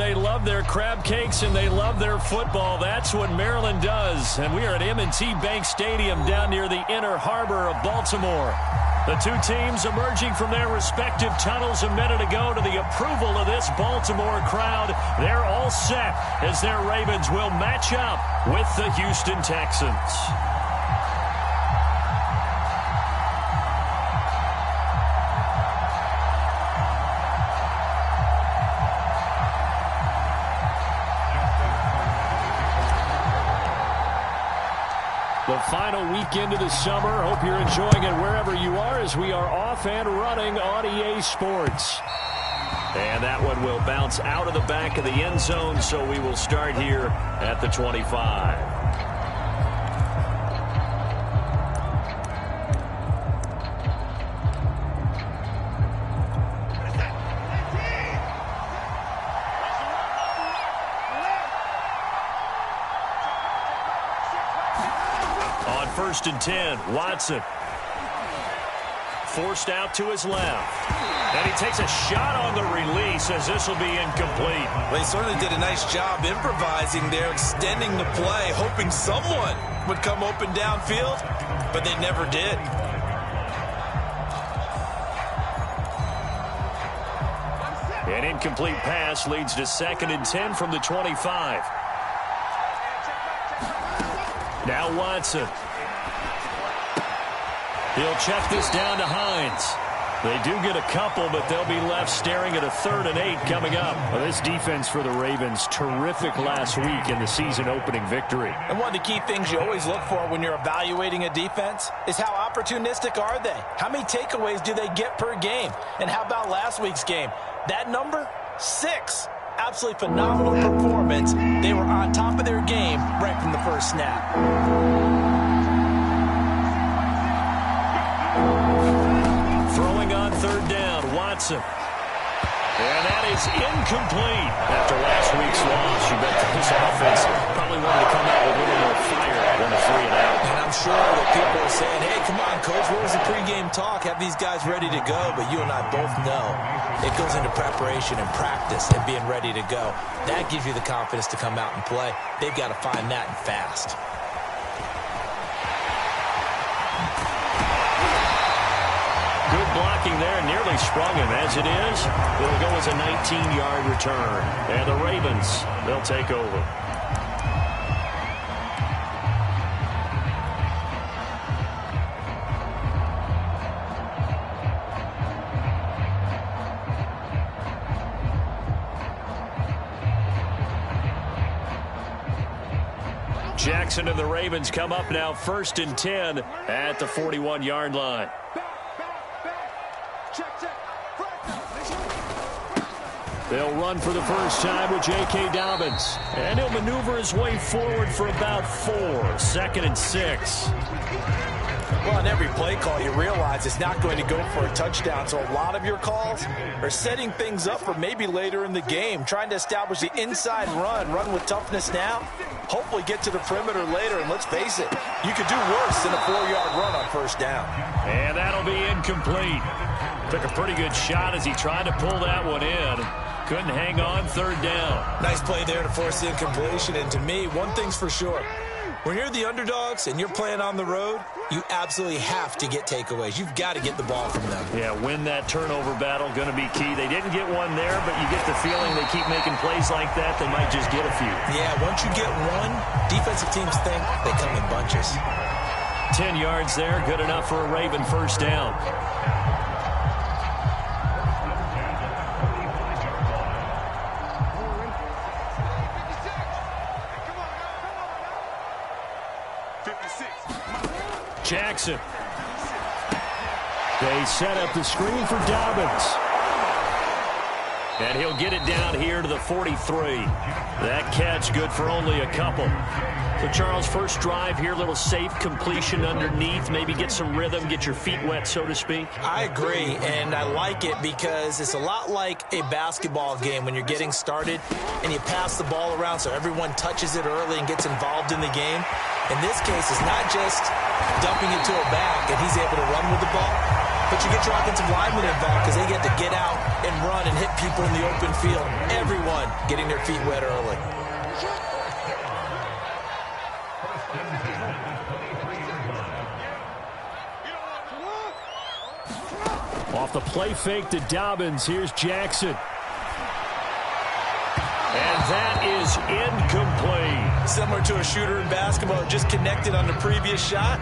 they love their crab cakes and they love their football. That's what Maryland does. And we are at M&T Bank Stadium down near the Inner Harbor of Baltimore. The two teams emerging from their respective tunnels a minute ago to the approval of this Baltimore crowd. They're all set as their Ravens will match up with the Houston Texans. The final weekend of the summer. Hope you're enjoying it wherever you are as we are off and running on EA Sports. And that one will bounce out of the back of the end zone, so we will start here at the 25. First and 10, Watson. Forced out to his left. And he takes a shot on the release as this will be incomplete. Well, he certainly did a nice job improvising there, extending the play, hoping someone would come open downfield, but they never did. An incomplete pass leads to 2nd and 10 from the 25. Now Watson. He'll check this down to Hines. They do get a couple, but they'll be left staring at a 3rd and 8 coming up. Well, this defense for the Ravens, terrific last week in the season-opening victory. And one of the key things you always look for when you're evaluating a defense is how opportunistic are they? How many takeaways do they get per game? And how about last week's game? That number? 6. Absolutely phenomenal performance. They were on top of their game right from the first snap. Throwing on 3rd down, Watson. And that is incomplete. After last week's loss, you bet this offense probably wanted to come out with a little more fire than a 3 and out. And I'm sure that people are saying, hey, come on, Coach, what was the pregame talk? Have these guys ready to go? But you and I both know it goes into preparation and practice and being ready to go. That gives you the confidence to come out and play. They've got to find that and fast. Good blocking there, nearly sprung him. As it is, it'll go as a 19-yard return. And the Ravens, they'll take over. Jackson and the Ravens come up now 1st and 10 at the 41-yard line. They'll run for the first time with J.K. Dobbins. And he'll maneuver his way forward for about 4. 2nd and 6. Well, on every play call, you realize it's not going to go for a touchdown. So a lot of your calls are setting things up for maybe later in the game, trying to establish the inside run with toughness now, hopefully get to the perimeter later. And let's face it, you could do worse than a 4-yard run on 1st down. And that'll be incomplete. Took a pretty good shot as he tried to pull that one in. Couldn't hang on 3rd down. Nice play there to force the incompletion. And to me, one thing's for sure. When you're the underdogs and you're playing on the road, you absolutely have to get takeaways. You've got to get the ball from them. Yeah, win that turnover battle, going to be key. They didn't get one there, but you get the feeling they keep making plays like that, they might just get a few. Yeah, once you get one, defensive teams think they come in bunches. 10 yards there, good enough for a Raven 1st down. Jackson. They set up the screen for Dobbins. And he'll get it down here to the 43. That catch good for only a couple. So, Charles, first drive here, little safe completion underneath. Maybe get some rhythm, get your feet wet, so to speak. I agree, and I like it because it's a lot like a basketball game when you're getting started and you pass the ball around so everyone touches it early and gets involved in the game. In this case, it's not just dumping it to a back and he's able to run with the ball. But you get your offensive linemen involved because they get to get out and run and hit people in the open field. Everyone getting their feet wet early. Off the play fake to Dobbins. Here's Jackson. And that is incomplete. Similar to a shooter in basketball, just connected on the previous shot.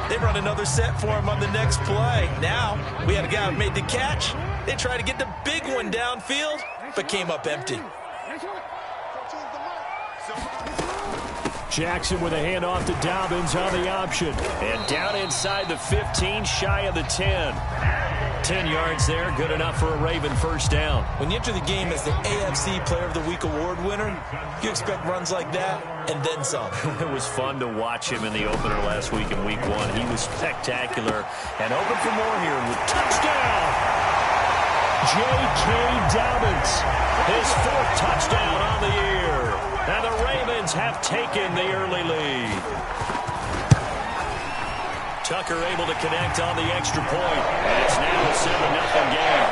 They run another set for him on the next play. Now, we had a guy who made the catch. They tried to get the big one downfield, but came up empty. Jackson with a handoff to Dobbins on the option. And down inside the 15, shy of the 10. 10 yards there, good enough for a Raven first down. When you enter the game as the AFC Player of the Week award winner, you expect runs like that and then some. It was fun to watch him in the opener last week in Week 1. He was spectacular and open for more here with touchdown. J.K. Dobbins, his 4th touchdown on the year. And the Ravens have taken the early lead. Tucker able to connect on the extra point. And it's now a 7-0 game.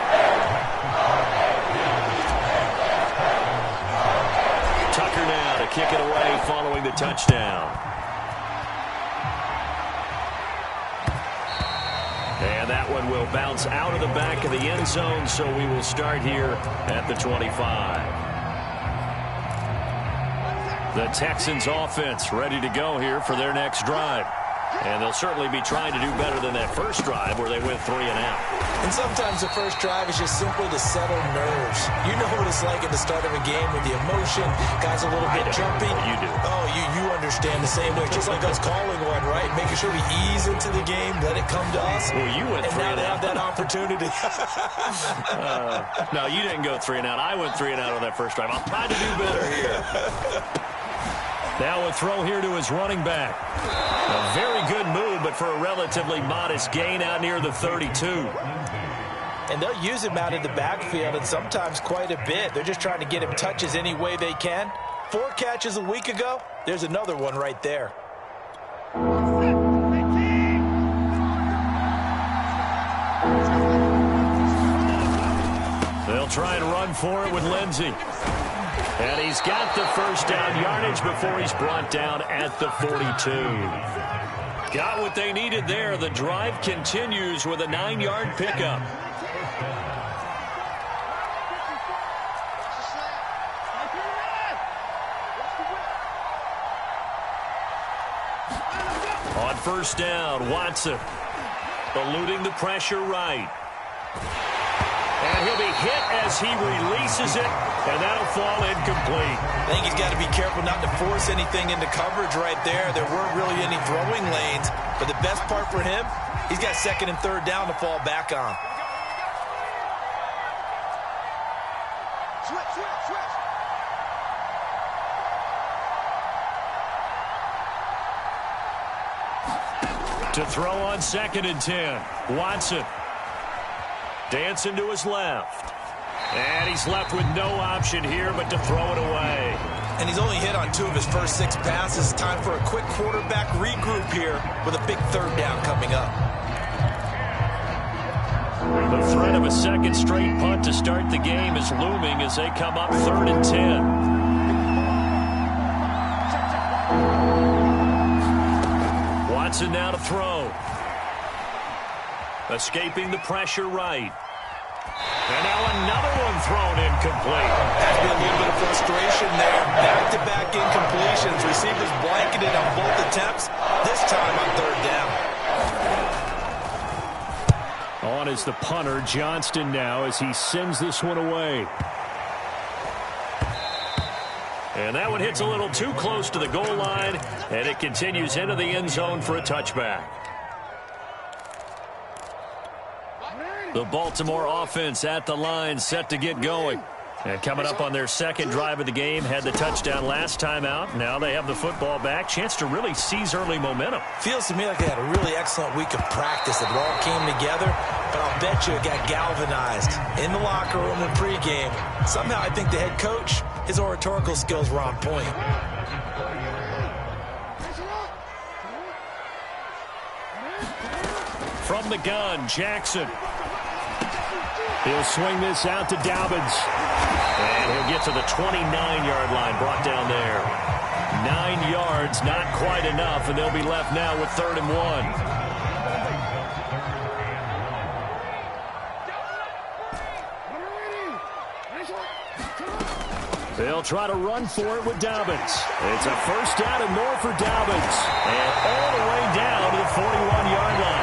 Tucker now to kick it away following the touchdown. And that one will bounce out of the back of the end zone, so we will start here at the 25. The Texans offense ready to go here for their next drive. And they'll certainly be trying to do better than that first drive where they went 3 and out. And sometimes the first drive is just simply to settle nerves. You know what it's like at the start of a game with the emotion. Guys a little bit jumpy. You do. Oh, you understand the same way. Just like us calling one, right? Making sure we ease into the game, let it come to us. Well, you went 3 and out. And now they have that opportunity. No, you didn't go 3 and out. I went 3 and out on that first drive. I'll try to do better here. Now a throw here to his running back. A very good move, but for a relatively modest gain out near the 32. And they'll use him out in the backfield, and sometimes quite a bit. They're just trying to get him touches any way they can. 4 catches a week ago. There's another one right there. They'll try and run for it with Lindsey. And he's got the first down yardage before he's brought down at the 42. Got what they needed there. The drive continues with a 9-yard pickup. On first down, Watson eluding the pressure right. And he'll be hit as he releases it, and that'll fall incomplete. I think he's got to be careful not to force anything into coverage right there. There weren't really any throwing lanes, but the best part for him, he's got 2nd and 3rd down to fall back on. To throw on 2nd and 10, Watson. Dancing to his left. And he's left with no option here but to throw it away. And he's only hit on 2 of his first 6 passes. Time for a quick quarterback regroup here with a big 3rd down coming up. The threat of a 2nd straight punt to start the game is looming as they come up 3rd and 10. Watson now to throw. Escaping the pressure right. And now another one thrown incomplete. Has been a little bit of frustration there. Back-to-back incompletions. Receivers blanketed on both attempts. This time on 3rd down. On is the punter, Johnston now, as he sends this one away. And that one hits a little too close to the goal line, and it continues into the end zone for a touchback. The Baltimore offense at the line, set to get going. And coming up on their 2nd drive of the game, had the touchdown last time out. Now they have the football back. Chance to really seize early momentum. Feels to me like they had a really excellent week of practice. It all came together, but I'll bet you it got galvanized in the locker room and pregame. Somehow I think the head coach, his oratorical skills were on point. From the gun, Jackson. He'll swing this out to Dobbins. And he'll get to the 29-yard line, brought down there. 9 yards, not quite enough, and they'll be left now with 3rd and 1. They'll try to run for it with Dobbins. It's a 1st down and more for Dobbins. And all the way down to the 41-yard line.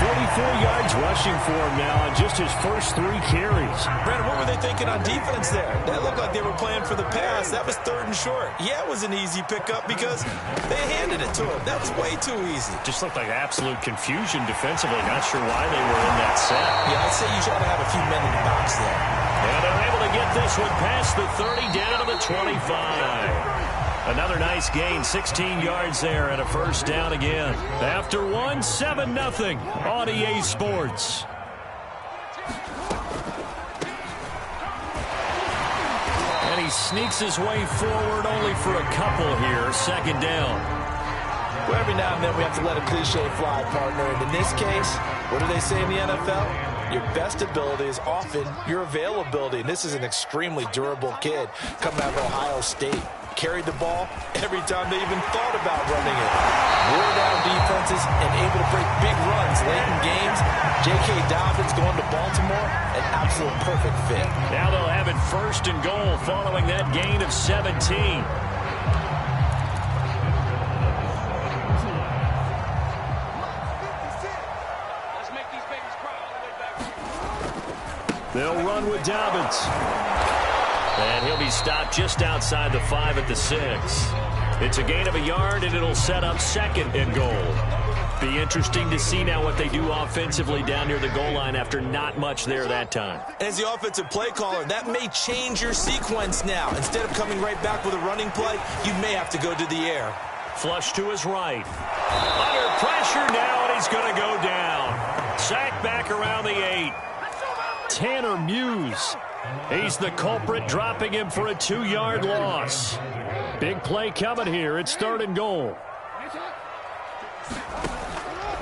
44 yards rushing for him now on just his first 3 carries. Brandon, what were they thinking on defense there? That looked like they were playing for the pass. That was 3rd and short. Yeah, it was an easy pickup because they handed it to him. That was way too easy. Just looked like absolute confusion defensively. Not sure why they were in that set. Yeah, I'd say you ought to have a few men in the box there. And they're able to get this one past the 30 down to the 25. Another nice gain, 16 yards there and a 1st down again. After 1, 7-0 on EA Sports. And he sneaks his way forward only for a couple here. 2nd down. Well, every now and then we have to let a cliche fly, partner. And in this case, what do they say in the NFL? Your best ability is often your availability. And this is an extremely durable kid coming out of Ohio State. Carried the ball every time they even thought about running it. Wore down defenses and able to break big runs late in games. J.K. Dobbins going to Baltimore, an absolute perfect fit. Now they'll have it 1st and goal following that gain of 17. They'll run with Dobbins. And he'll be stopped just outside the 5 at the 6. It's a gain of a yard, and it'll set up 2nd and goal. Be interesting to see now what they do offensively down near the goal line after not much there that time. As the offensive play caller, that may change your sequence now. Instead of coming right back with a running play, you may have to go to the air. Flush to his right. Under pressure now, and he's going to go down. Sacked back around the 8. Tanner Muse. He's the culprit, dropping him for a 2-yard loss. Big play coming here. It's 3rd and goal.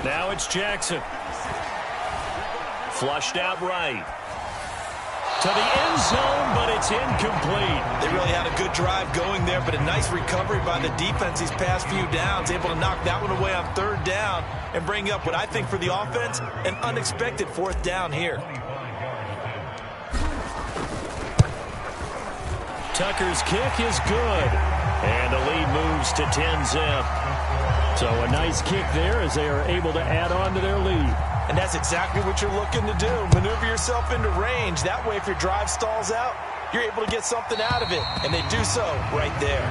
Now it's Jackson. Flushed out right. To the end zone, but it's incomplete. They really had a good drive going there, but a nice recovery by the defense these past few downs. Able to knock that one away on 3rd down and bring up what I think for the offense, an unexpected 4th down here. Tucker's kick is good. And the lead moves to 10-zip. So a nice kick there as they are able to add on to their lead. And that's exactly what you're looking to do. Maneuver yourself into range. That way, if your drive stalls out, you're able to get something out of it. And they do so right there.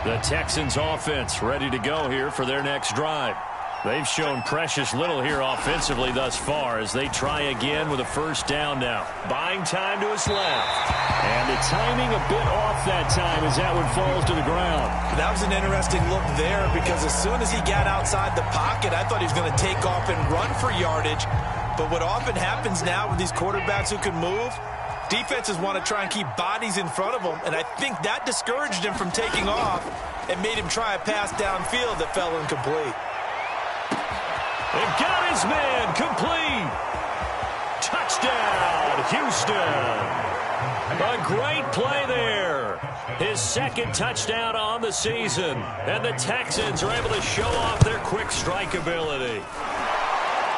The Texans offense ready to go here for their next drive. They've shown precious little here offensively thus far as they try again with a 1st down now. Buying time to his left. And the timing a bit off that time as that one falls to the ground. That was an interesting look there because as soon as he got outside the pocket, I thought he was going to take off and run for yardage. But what often happens now with these quarterbacks who can move, defenses want to try and keep bodies in front of them, and I think that discouraged him from taking off and made him try a pass downfield that fell incomplete. They've got his man complete. Touchdown, Houston. A great play there. His 2nd touchdown on the season. And the Texans are able to show off their quick strike ability.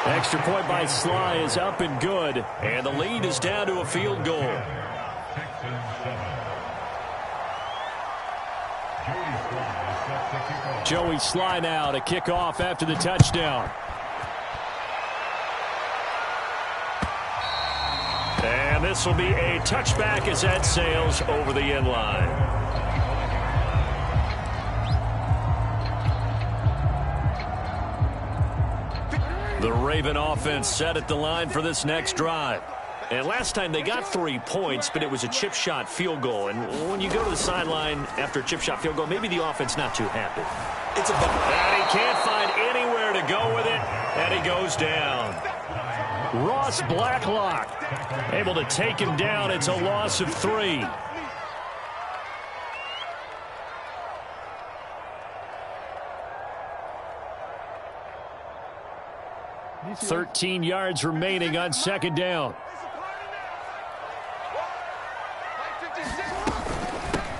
Extra point by Sly is up and good. And the lead is down to a field goal. Joey Sly now to kick off after the touchdown. And this will be a touchback as that sails over the end line. The Raven offense set at the line for this next drive. And last time they got 3 points, but it was a chip shot field goal. And when you go to the sideline after a chip shot field goal, maybe the offense not too happy. It's a bummer. And he can't find anywhere to go with it, and he goes down. Ross Blacklock able to take him down. It's a loss of 3. 13 yards remaining on second down.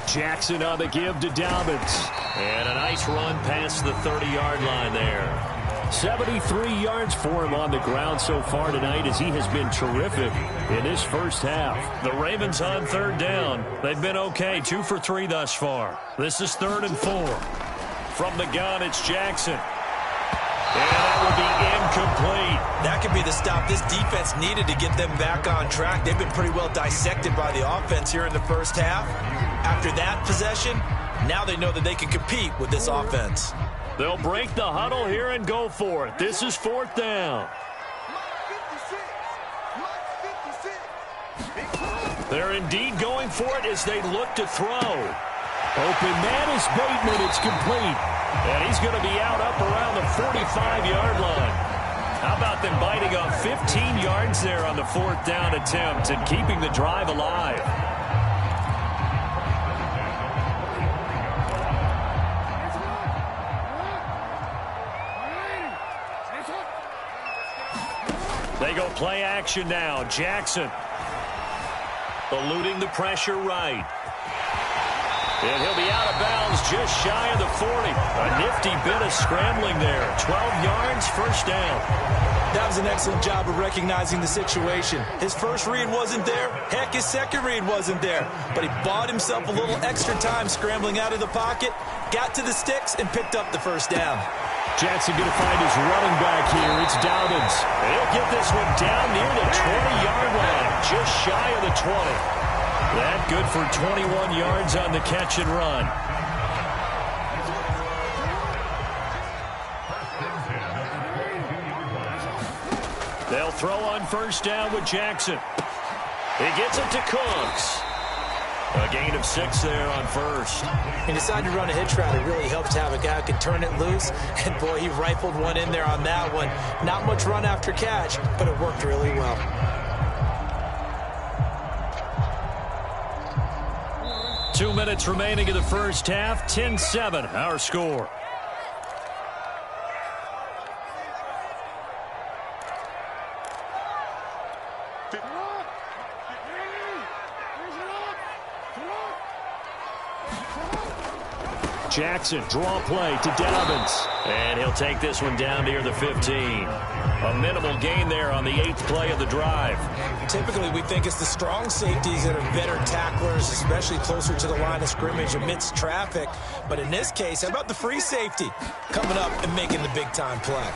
Jackson on the give to Dobbins. And a nice run past the 30-yard line there. 73 yards for him on the ground so far tonight as he has been terrific in this first half. The Ravens on third down. They've been okay, 2 for 3 thus far. This is 3rd and 4. From the gun, it's Jackson. And that will be incomplete. That could be the stop this defense needed to get them back on track. They've been pretty well dissected by the offense here in the first half. After that possession, now they know that they can compete with this offense. They'll break the huddle here and go for it. This is 4th down. They're indeed going for it as they look to throw. Open man is Bateman. It's complete. And he's going to be out up around the 45-yard line. How about them biting off 15 yards there on the 4th down attempt and keeping the drive alive? They go play action now. Jackson eluding the pressure right. And he'll be out of bounds just shy of the 40. A nifty bit of scrambling there. 12 yards, first down. That was an excellent job of recognizing the situation. His first read wasn't there. Heck, his second read wasn't there. But he bought himself a little extra time scrambling out of the pocket, got to the sticks, and picked up the first down. Jackson going to find his running back here. It's Dobbins. He'll get this one down near the 20-yard line, just shy of the 20. That good for 21 yards on the catch and run. They'll throw on first down with Jackson. He gets it to Cooks. A gain of 6 there on first. He decided to run a hitch route. It really helps to have a guy who can turn it loose. And, boy, he rifled one in there on that one. Not much run after catch, but it worked really well. Two minutes remaining in the first half. 10-7, our score. Jackson, draw play to Dobbins. And he'll take this one down near the 15. A minimal gain there on the 8th play of the drive. Typically, we think it's the strong safeties that are better tacklers, especially closer to the line of scrimmage amidst traffic. But in this case, how about the free safety coming up and making the big-time play?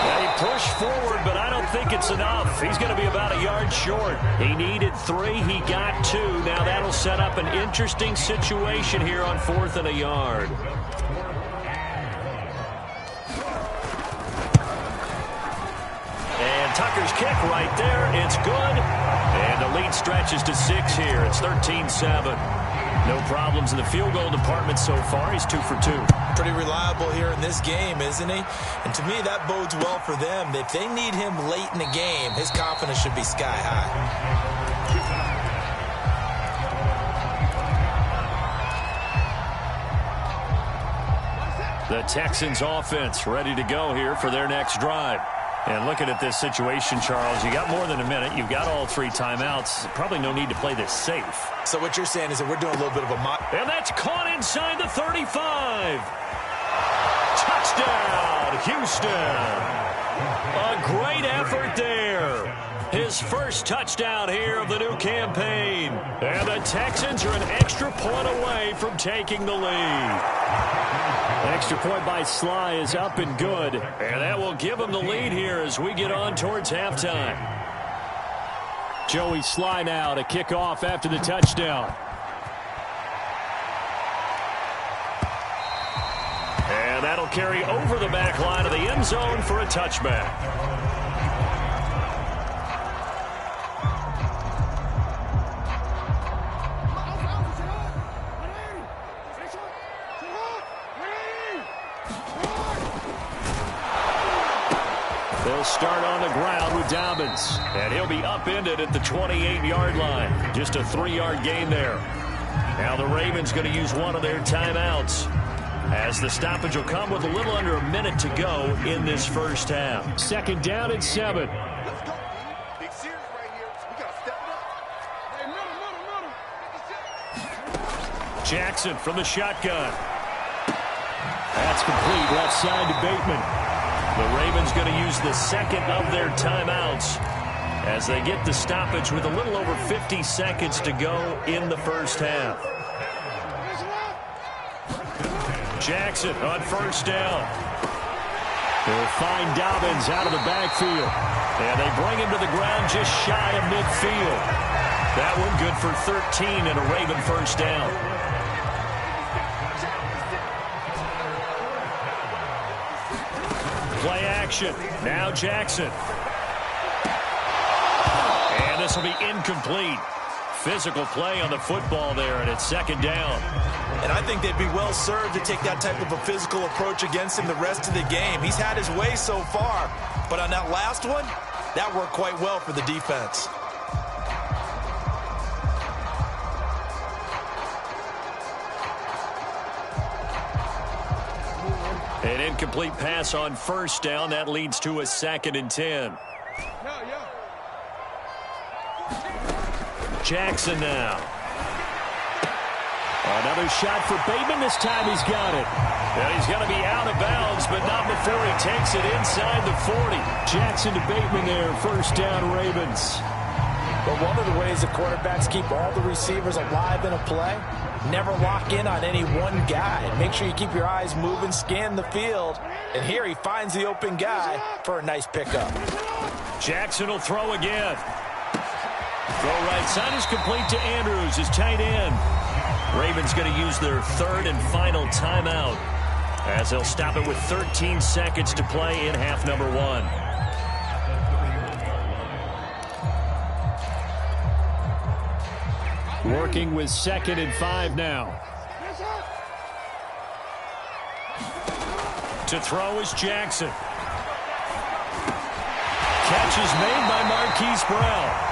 They push forward, but I don't think it's enough. He's going to be about a yard short. He needed 3. He got 2. Now that'll set up an interesting situation here on 4th and a yard. And Tucker's kick right there. It's good. And the lead stretches to 6 here. It's 13-7. No problems in the field goal department so far. He's 2 for 2. Pretty reliable here in this game, isn't he? And to me, that bodes well for them. If they need him late in the game, his confidence should be sky high. The Texans offense ready to go here for their next drive. And looking at this situation, Charles, you got more than a minute. You've got all 3 timeouts. Probably no need to play this safe. So what you're saying is that we're doing a little bit of a mock. And that's caught inside the 35. Touchdown, Houston. A great effort there. His first touchdown here of the new campaign. And the Texans are an extra point away from taking the lead. Extra point by Sly is up and good. And that will give him the lead here as we get on towards halftime. Joey Sly now to kick off after the touchdown. And that'll carry over the back line of the end zone for a touchback. They'll start on the ground with Dobbins. And he'll be upended at the 28-yard line. Just a 3-yard gain there. Now the Ravens going to use one of their timeouts. as the stoppage will come with a little under a minute to go in this first half. 2nd down and 7. Let's go, Big series right here. We got to step it up. Hey, middle. Jackson from the shotgun. That's complete left side to Bateman. The Ravens going to use the second of their timeouts as they get the stoppage with a little over 50 seconds to go in the first half. Jackson on 1st down. They'll find Dobbins out of the backfield. And they bring him to the ground just shy of midfield. That one good for 13 and a Raven 1st down. Play action. Now Jackson. And this will be incomplete. Physical play on the football there, and it's 2nd down. And I think they'd be well served to take that type of a physical approach against him the rest of the game. He's had his way so far, but on that last one, that worked quite well for the defense. An incomplete pass on 1st down. That leads to a 2nd and 10. Jackson now. Another shot for Bateman. This time he's got it. And he's going to be out of bounds, but not before he takes it inside the 40. Jackson to Bateman there. 1st down, Ravens. But one of the ways the quarterbacks keep all the receivers alive in a play, never lock in on any one guy. Make sure you keep your eyes moving, scan the field. And here he finds the open guy for a nice pickup. Jackson will throw again. Throw right side is complete to Andrews, his tight end. Ravens going to use their 3rd and final timeout as they'll stop it with 13 seconds to play in half number 1. Working with 2nd and 5 now. To throw is Jackson. Catch is made by Marquise Brown.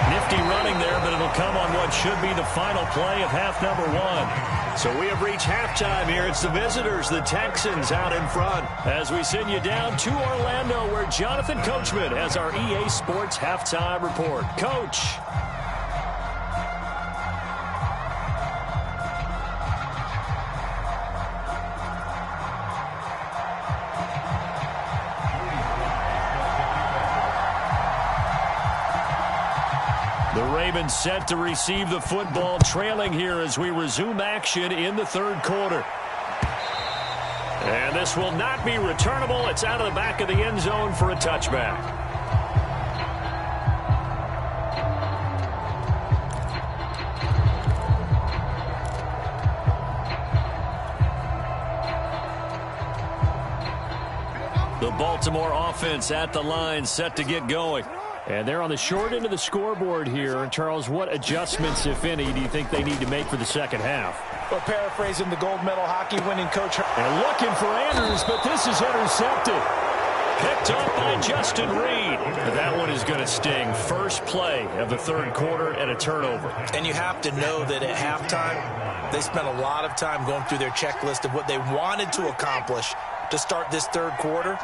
Nifty running there, but it'll come on what should be the final play of half number 1. So we have reached halftime here. It's the visitors, the Texans, out in front. As we send you down to Orlando, where Jonathan Coachman has our EA Sports halftime report. Coach. The Ravens set to receive the football, trailing here as we resume action in the 3rd quarter. And this will not be returnable. It's out of the back of the end zone for a touchback. The Baltimore offense at the line, set to get going. And they're on the short end of the scoreboard here. And, Charles, what adjustments, if any, do you think they need to make for the 2nd half? Well, paraphrasing the gold medal hockey winning coach. And looking for Andrews, but this is intercepted. Picked up by Justin Reed. That one is going to sting. First play of the 3rd quarter and a turnover. And you have to know that at halftime, they spent a lot of time going through their checklist of what they wanted to accomplish to start this 3rd quarter.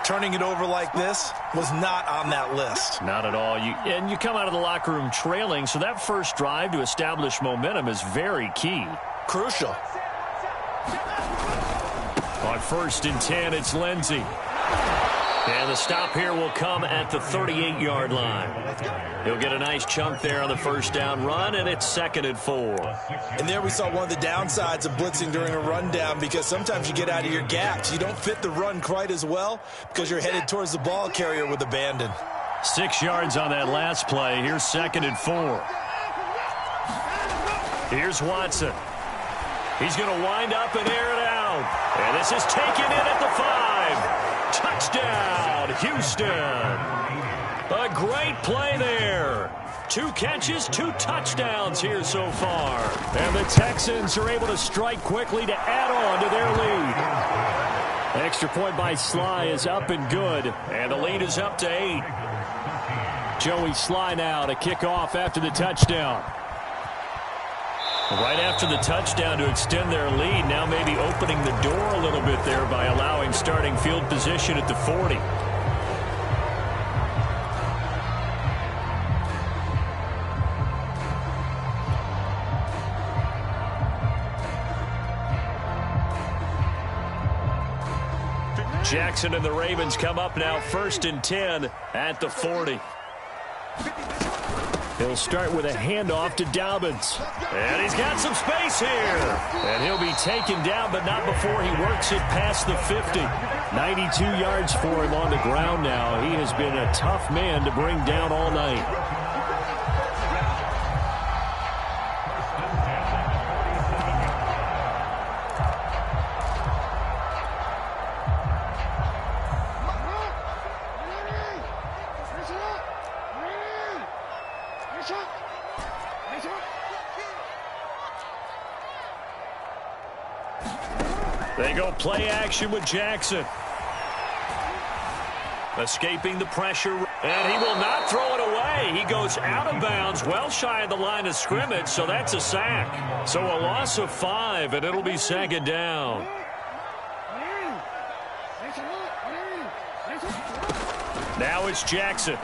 Turning it over like this was not on that list. Not at all. And you come out of the locker room trailing, so that first drive to establish momentum is very key. Crucial. On 1st and 10, it's Lindsey. And the stop here will come at the 38-yard line. He'll get a nice chunk there on the 1st down run, and it's 2nd and 4. And there we saw one of the downsides of blitzing during a rundown, because sometimes you get out of your gaps. You don't fit the run quite as well because you're headed towards the ball carrier with abandon. 6 yards on that last play. Here's 2nd and 4. Here's Watson. He's going to wind up and air it out. And this is taken in at the 5. Touchdown, Houston. A great play there. 2 catches, 2 touchdowns here so far. And the Texans are able to strike quickly to add on to their lead. Extra point by Sly is up and good. And the lead is up to 8. Joey Sly now to kick off after the touchdown. Right after the touchdown to extend their lead, now maybe opening the door a little bit there by allowing starting field position at the 40. Jackson and the Ravens come up now 1st and 10 at the 40. He'll start with a handoff to Dobbins. And he's got some space here. And he'll be taken down, but not before he works it past the 50. 92 yards for him on the ground now. He has been a tough man to bring down all night. They go play action with Jackson. Escaping the pressure. And he will not throw it away. He goes out of bounds, well shy of the line of scrimmage, so that's a sack. So a loss of 5, and it'll be 2nd down. Now it's Jackson.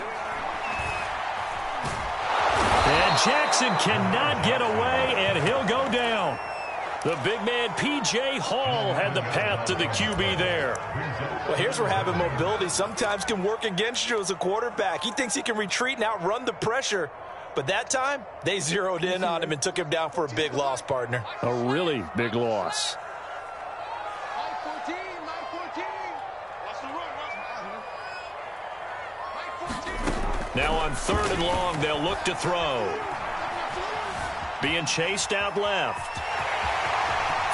And Jackson cannot get away, and he'll go down. The big man, P.J. Hall, had the path to the QB there. Well, here's where having mobility sometimes can work against you as a quarterback. He thinks he can retreat and outrun the pressure. But that time, they zeroed in on him and took him down for a big loss, partner. A really big loss. Now on 3rd and long, they'll look to throw. Being chased out left.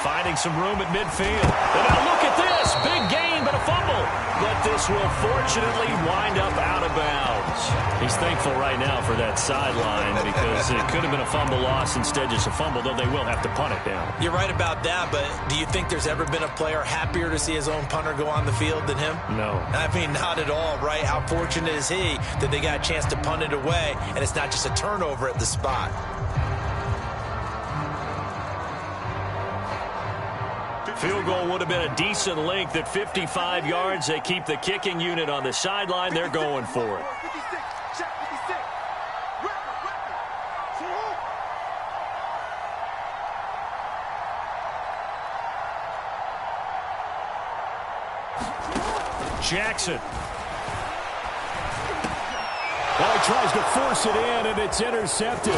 Finding some room at midfield. And now look at this. Big gain, but a fumble. But this will fortunately wind up out of bounds. He's thankful right now for that sideline because it could have been a fumble loss, instead just a fumble, though they will have to punt it down. You're right about that, but do you think there's ever been a player happier to see his own punter go on the field than him? No. I mean, not at all, right? How fortunate is he that they got a chance to punt it away, and it's not just a turnover at the spot. Field goal would have been a decent length at 55 yards. They keep the kicking unit on the sideline. They're going for it. Jackson. Well, he tries to force it in, and it's intercepted.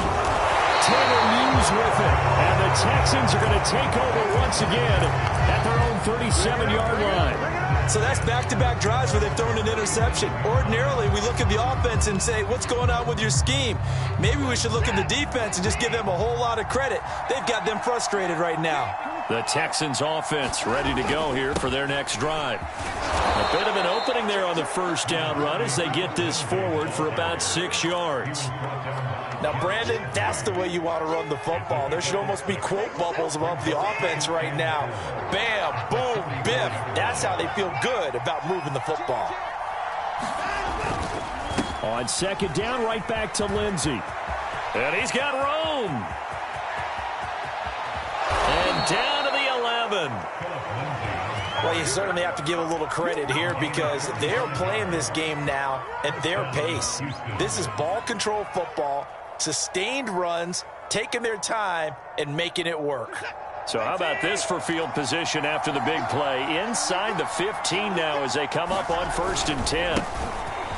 Taylor Hughes with it. And the Texans are going to take over once again at their own 37-yard line. So that's back-to-back drives where they've thrown an interception. Ordinarily, we look at the offense and say, what's going on with your scheme? Maybe we should look at the defense and just give them a whole lot of credit. They've got them frustrated right now. The Texans offense ready to go here for their next drive. A bit of an opening there on the 1st down run as they get this forward for about 6 yards. Now, Brandon, that's the way you want to run the football. There should almost be quote bubbles above the offense right now. Bam, boom, biff. That's how they feel good about moving the football. On 2nd down, right back to Lindsey. And he's got room. And down to the 11. Well, you certainly have to give a little credit here because they're playing this game now at their pace. This is ball control football, sustained runs, taking their time, and making it work. So how about this for field position after the big play? Inside the 15 now as they come up on 1st and 10.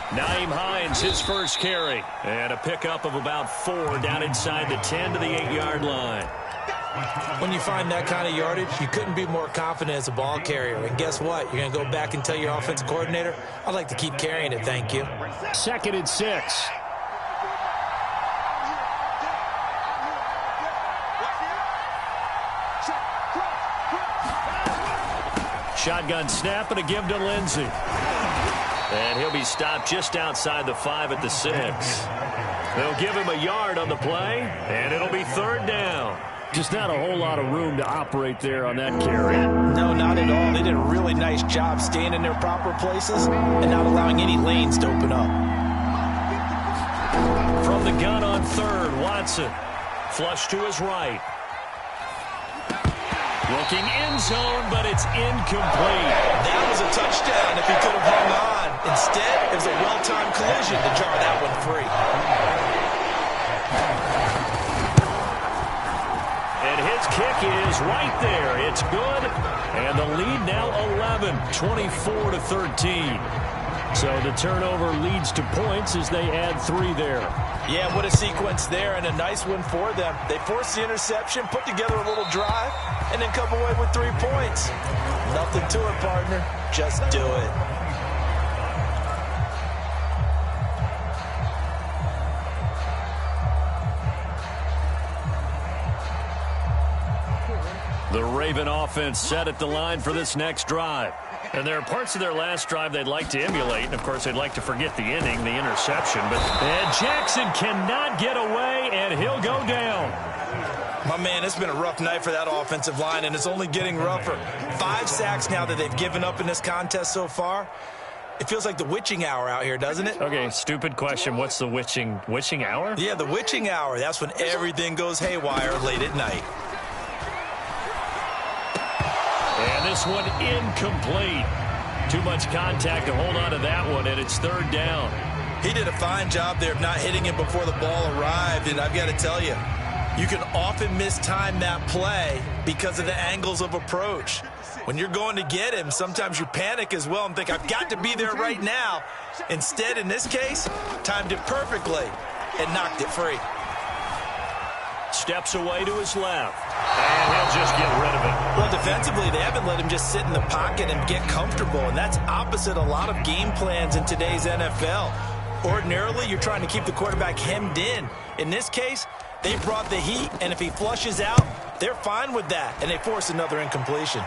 Nyheim Hines, his first carry. And a pickup of about 4 down inside the 10 to the 8-yard line. When you find that kind of yardage, you couldn't be more confident as a ball carrier. And guess what? You're going to go back and tell your offensive coordinator, I'd like to keep carrying it, thank you. 2nd and 6. Shotgun snap and a give to Lindsey. And he'll be stopped just outside the 5 at the 6. They'll give him a yard on the play, and it'll be 3rd down. Just not a whole lot of room to operate there on that carry. No, not at all. They did a really nice job staying in their proper places and not allowing any lanes to open up. From the gun on 3rd, Watson. Flush to his right. Looking end zone, but it's incomplete. That was a touchdown if he could have hung on. Instead, it was a well-timed collision to jar that one free. And his kick is right there. It's good. And the lead now 11, 24-13. So the turnover leads to points as they add 3 there. Yeah, what a sequence there, and a nice one for them. They forced the interception, put together a little drive, and then come away with 3 points. Nothing to it, partner. Just do it. The Raven offense set at the line for this next drive. And there are parts of their last drive they'd like to emulate. And, of course, they'd like to forget the inning, the interception. And Jackson cannot get away, and he'll go down. My man, it's been a rough night for that offensive line, and it's only getting rougher. 5 sacks now that they've given up in this contest so far. It feels like the witching hour out here, doesn't it? Okay, stupid question. What's the witching hour? Yeah, the witching hour. That's when everything goes haywire late at night. And this one incomplete. Too much contact to hold on to that one, and it's 3rd down. He did a fine job there of not hitting him before the ball arrived, and I've got to tell you, you can often mistime that play because of the angles of approach. When you're going to get him, sometimes you panic as well and think, I've got to be there right now. Instead, in this case, timed it perfectly and knocked it free. Steps away to his left. And he'll just get rid of it. Well, defensively, they haven't let him just sit in the pocket and get comfortable, and that's opposite a lot of game plans in today's NFL. Ordinarily, you're trying to keep the quarterback hemmed in. In this case, they brought the heat, and if he flushes out, they're fine with that, and they force another incompletion.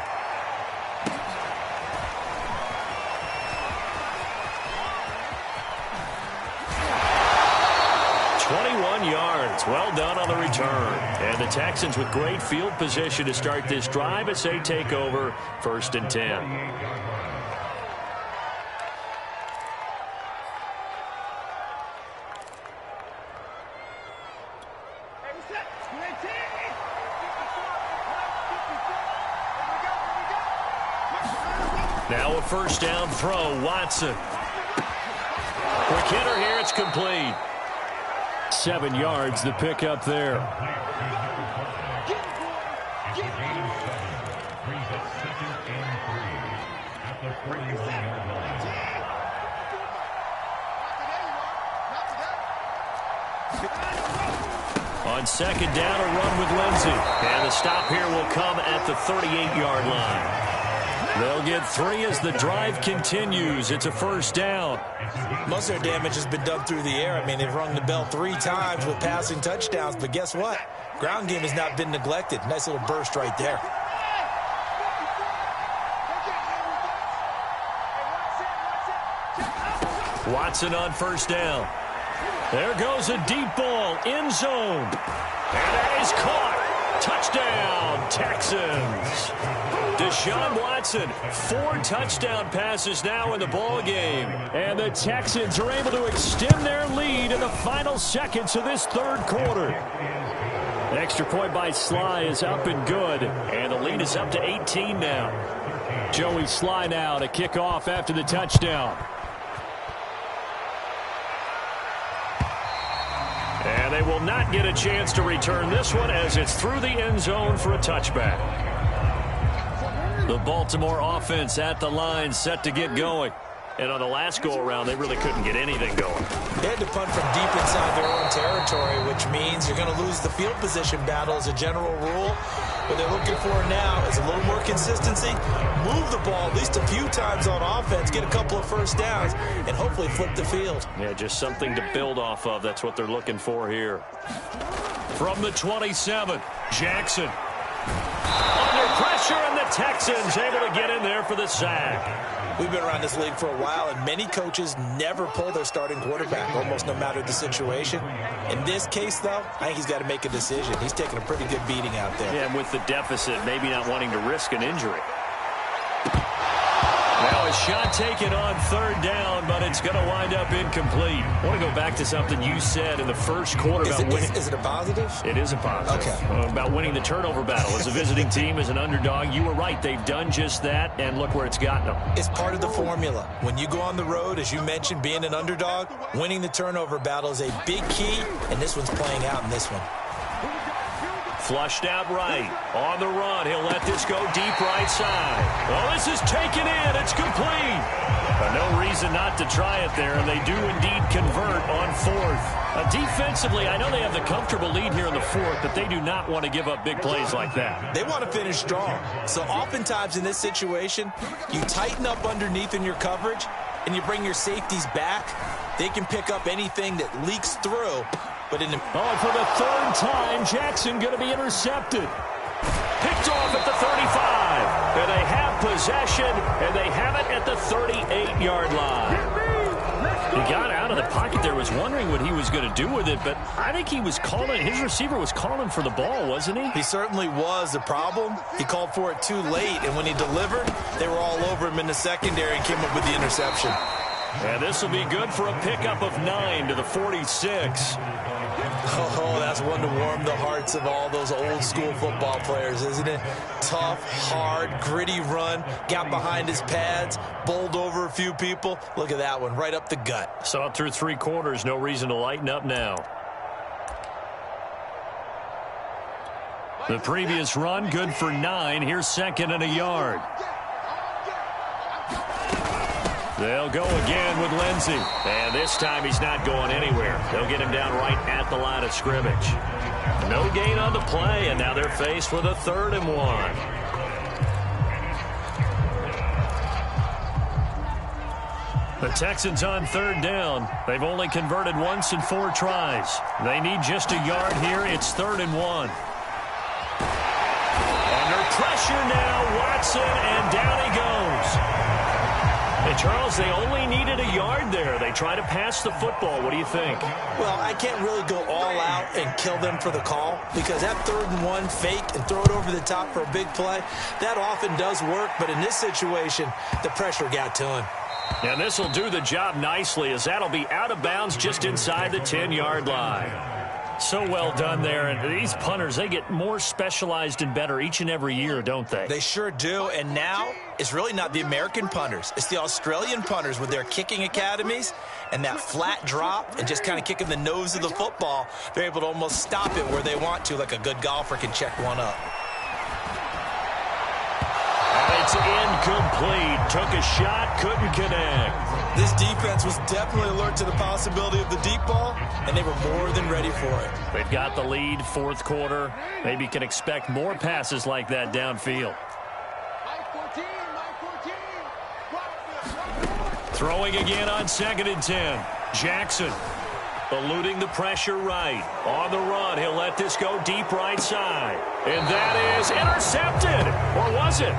Yards. Well done on the return. And the Texans with great field position to start this drive as they take over 1st and 10. Now a 1st down throw. Watson. Quick hitter here. It's complete. 7 yards, the pickup there. On 2nd down, a run with Lindsey. And the stop here will come at the 38-yard line. They'll get 3 as the drive continues. It's a 1st down. Most of their damage has been done through the air. I mean, they've rung the bell 3 times with passing touchdowns, but guess what? Ground game has not been neglected. Nice little burst right there. Watson on 1st down. There goes a deep ball, end zone. And that is caught. Touchdown, Texans. Deshaun Watson, 4 touchdown passes now in the ball game. And the Texans are able to extend their lead in the final seconds of this 3rd quarter. The extra point by Sly is up and good. And the lead is up to 18 now. Joey Sly now to kick off after the touchdown. And they will not get a chance to return this one as it's through the end zone for a touchback. The Baltimore offense at the line set to get going. And on the last go-around, they really couldn't get anything going. They had to punt from deep inside their own territory, which means you're going to lose the field position battle as a general rule. What they're looking for now is a little more consistency, move the ball at least a few times on offense, get a couple of 1st downs, and hopefully flip the field. Yeah, just something to build off of. That's what they're looking for here. From the 27, Jackson. Under pressure, and the Texans able to get in there for the sack. We've been around this league for a while, and many coaches never pull their starting quarterback, almost no matter the situation. In this case, though, I think he's got to make a decision. He's taking a pretty good beating out there. Yeah, and with the deficit, maybe not wanting to risk an injury. Now a shot taken on third down, but it's going to wind up incomplete. I want to go back to something you said in the first quarter about winning. Is it a positive? It is a positive. Okay. About winning the turnover battle. As a visiting team, as an underdog, you were right. They've done just that, and look where it's gotten them. It's part of the formula. When you go on the road, as you mentioned, being an underdog, winning the turnover battle is a big key, and this one's playing out in this one. Flushed out right. On the run. He'll let this go deep right side. Oh, this is taken in. It's complete. No reason not to try it there, and they do indeed convert on fourth. Defensively, I know they have the comfortable lead here in the fourth, but they do not want to give up big plays like that. They want to finish strong. So oftentimes in this situation, you tighten up underneath in your coverage, and you bring your safeties back. They can pick up anything that leaks through. But in the for the third time, Jackson going to be intercepted. Picked off at the 35. And they have possession, and they have it at the 38-yard line. He got out of the pocket there, was wondering what he was going to do with it, but I think he was calling, his receiver was calling for the ball, wasn't he? He certainly was. The problem, he called for it too late, and when he delivered, they were all over him in the secondary and came up with the interception. And this will be good for a pickup of 9 to the 46. Oh, that's one to warm the hearts of all those old school football players, isn't it? Tough, hard, gritty run, got behind his pads, bowled over a few people. Look at that one, right up the gut. Saw it through 3 quarters, no reason to lighten up now. The previous run, good for 9. Here's second and a yard. They'll go again with Lindsey. And this time he's not going anywhere. They'll get him down right at the line of scrimmage. No gain on the play, and now they're faced with a 3rd and 1. The Texans on 3rd down. They've only converted once in 4 tries. They need just a yard here. It's 3rd and 1. Under pressure now, Watson, and down he goes. Hey, Charles, they only needed a yard there. They try to pass the football. What do you think? Well, I can't really go all out and kill them for the call because that 3rd and 1 fake and throw it over the top for a big play, that often does work. But in this situation, the pressure got to him. And this will do the job nicely as that'll be out of bounds just inside the 10-yard line. So well done there. And these punters, they get more specialized and better each and every year, don't they? They sure do. And now it's really not the American punters. It's the Australian punters with their kicking academies and that flat drop and just kind of kicking the nose of the football. They're able to almost stop it where they want to, like a good golfer can check one up. It's incomplete. Took a shot, couldn't connect. This defense was definitely alert to the possibility of the deep ball, and they were more than ready for it. They've got the lead, 4th quarter. Maybe can expect more passes like that downfield. Throwing again on 2nd and 10. Jackson eluding the pressure right. On the run, he'll let this go deep right side. And that is intercepted. Or was it?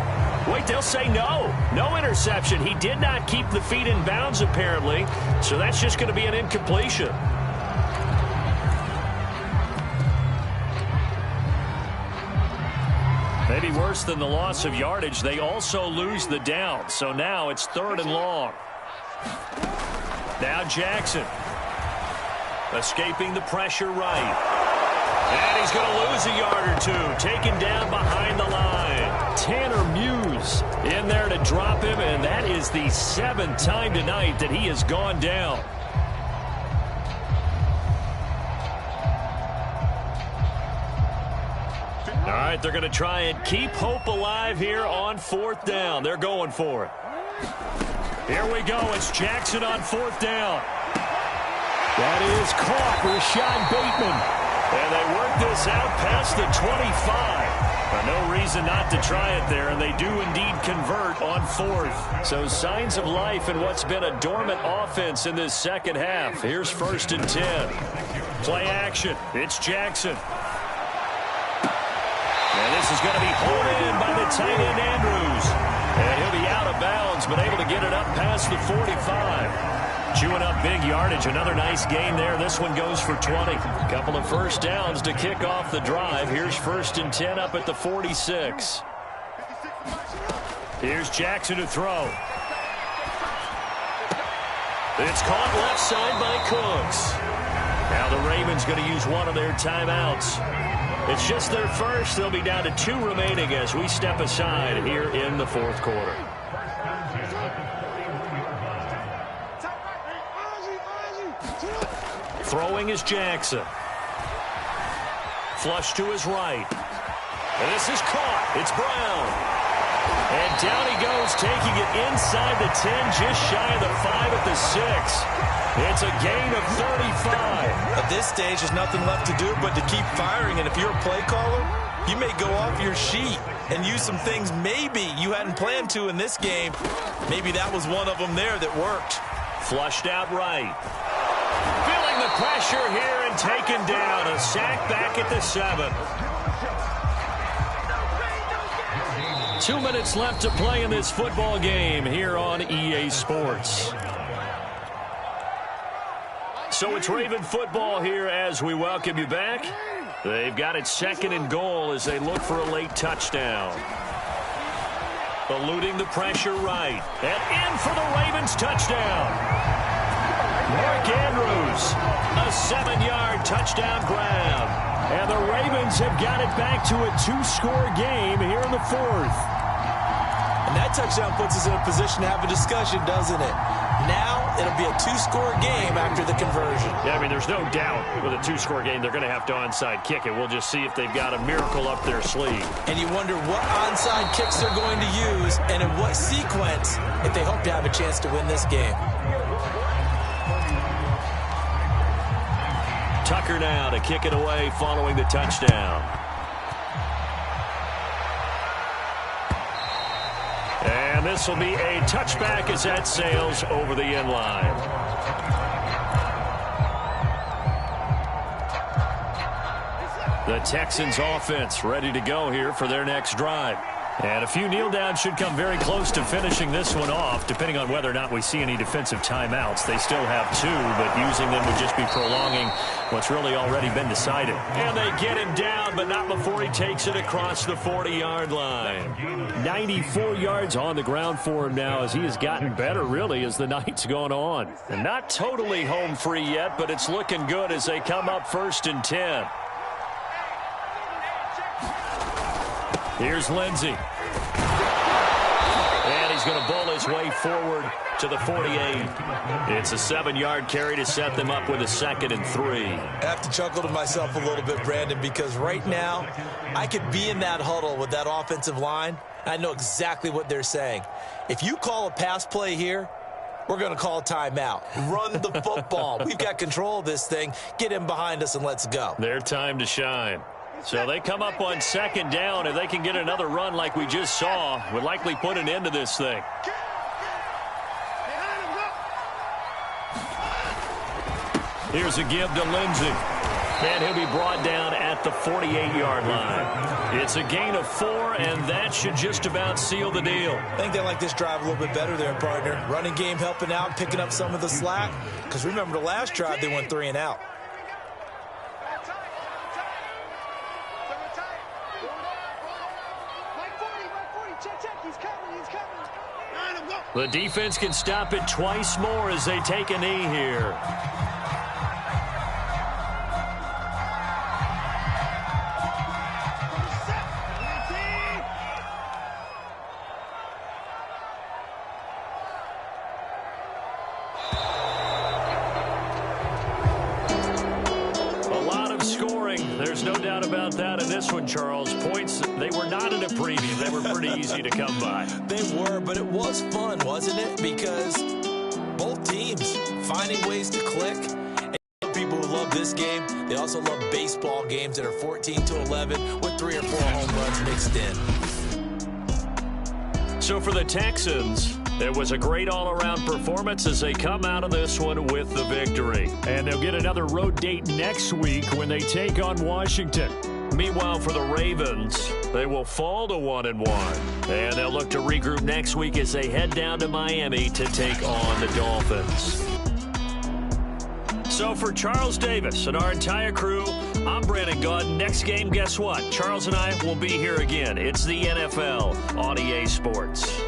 Wait, they'll say no. No interception. He did not keep the feet in bounds, apparently. So that's just going to be an incompletion. Maybe worse than the loss of yardage, they also lose the down. So now it's 3rd and long. Now Jackson. Escaping the pressure right. And he's going to lose a yard or 2. Taken down behind the line. Tanner Muse in there to drop him, and that is the 7th time tonight that he has gone down. All right, they're going to try and keep hope alive here on 4th down. They're going for it. Here we go. It's Jackson on 4th down. That is caught. Rashad Bateman. And they work this out past the 25. No reason not to try it there, and they do indeed convert on 4th. So signs of life in what's been a dormant offense in this second half. Here's 1st and 10. Play action. It's Jackson. And this is going to be pulled in by the tight end Andrews. And he'll be out of bounds, but able to get it up past the 45. Chewing up big yardage. Another nice gain there. This one goes for 20. Couple of 1st downs to kick off the drive. Here's 1st and 10 up at the 46. Here's Jackson to throw. It's caught left side by Cooks. Now the Ravens going to use one of their timeouts. It's just their first. They'll be down to 2 remaining as we step aside here in the fourth quarter. Throwing is Jackson. Flush to his right. And this is caught. It's Brown. And down he goes, taking it inside the 10, just shy of the 5 at the 6. It's a gain of 35. At this stage, there's nothing left to do but to keep firing. And if you're a play caller, you may go off your sheet and use some things maybe you hadn't planned to in this game. Maybe that was one of them there that worked. Flushed out right. Feeling the pressure here and taken down. A sack back at the 7. 2 minutes left to play in this football game here on EA Sports. So it's Raven football here as we welcome you back. They've got it 2nd and goal as they look for a late touchdown. Eluding the pressure right. And in for the Ravens touchdown. Mark Andrews, a 7-yard touchdown grab. And the Ravens have got it back to a 2-score game here in the 4th. And that touchdown puts us in a position to have a discussion, doesn't it? Now it'll be a 2-score game after the conversion. Yeah, I mean, there's no doubt with a 2-score game they're going to have to onside kick it. We'll just see if they've got a miracle up their sleeve. And you wonder what onside kicks they're going to use and in what sequence if they hope to have a chance to win this game. Tucker now to kick it away following the touchdown. And this will be a touchback as that sails over the end line. The Texans offense ready to go here for their next drive. And a few kneel downs should come very close to finishing this one off, depending on whether or not we see any defensive timeouts. They still have 2, but using them would just be prolonging what's really already been decided. And they get him down, but not before he takes it across the 40-yard line. 94 yards on the ground for him now as he has gotten better, really, as the night's gone on. And not totally home free yet, but it's looking good as they come up 1st and 10. Here's Lindsey. And he's going to bowl his way forward to the 48. It's a 7-yard carry to set them up with a 2nd and 3. I have to chuckle to myself a little bit, Brandon, because right now I could be in that huddle with that offensive line. I know exactly what they're saying. If you call a pass play here, we're going to call a timeout. Run the football. We've got control of this thing. Get him behind us and let's go. Their time to shine. So they come up on 2nd down. If they can get another run like we just saw, would likely put an end to this thing. Here's a give to Lindsey. And he'll be brought down at the 48-yard line. It's a gain of 4, and that should just about seal the deal. I think they like this drive a little bit better there, partner. Running game helping out, picking up some of the slack. Because remember the last drive, they went 3 and out. The defense can stop it twice more as they take a knee here. A lot of scoring. There's no doubt about that in this one, Charles. Points, they were not in a preview. They were pretty easy to come by. They were, but it was fun, wasn't it? Because both teams finding ways to click. And people who love this game, they also love baseball games that are 14-11 with 3 or 4 home runs mixed in. So for the Texans, it was a great all-around performance as they come out of this one with the victory. And they'll get another road date next week when they take on Washington. Meanwhile, for the Ravens, they will fall to 1-1. And they'll look to regroup next week as they head down to Miami to take on the Dolphins. So for Charles Davis and our entire crew, I'm Brandon Gaudin. Next game, guess what? Charles and I will be here again. It's the NFL on EA Sports.